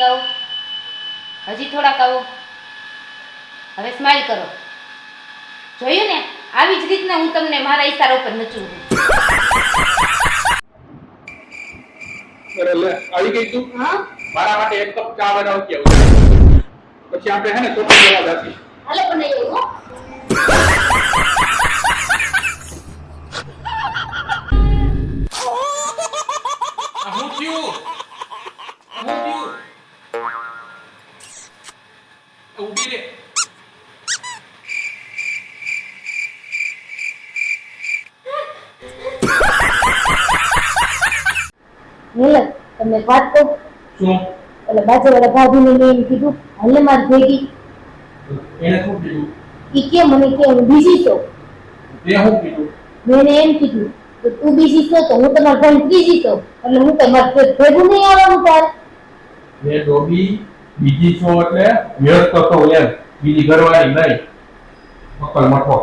કહું, હજી થોડા કહું. હવે સ્માઈલ કરો. જોયું ને, આવી જ રીતના હું તમને મારા ઈશારા ઉપર નચું. અરે લે, આવી ગઈ તું? હા, મારા માટે એક કપ ચા બનાવતી આવું. પછી આપણે હે ને શોપિંગ કરવા જાશું. હાલો બનાવી હો. હું થયું? ઊભી રે. નીલક, તમને એક વાત કહું? શું? એટલે બાજુવાળા ભાભીને મેં એમ કીધું હાલે મારી ભેગી. એને શું કીધું? ઈ કે મને કે હું બીજી છું. તે શું કીધું? મેં એને એમ કીધું કે તું બીજી છો તો હું તમારી ભાઈ ત્રીજી છું, એટલે હું તમારે ભેગું નહીં આવવાનું તારે. એ ડોબી બીજી છો એટલે વ્યસ્ત તો એમ, બીજી ઘરવાળી નહીં. અક્કલ મઠો.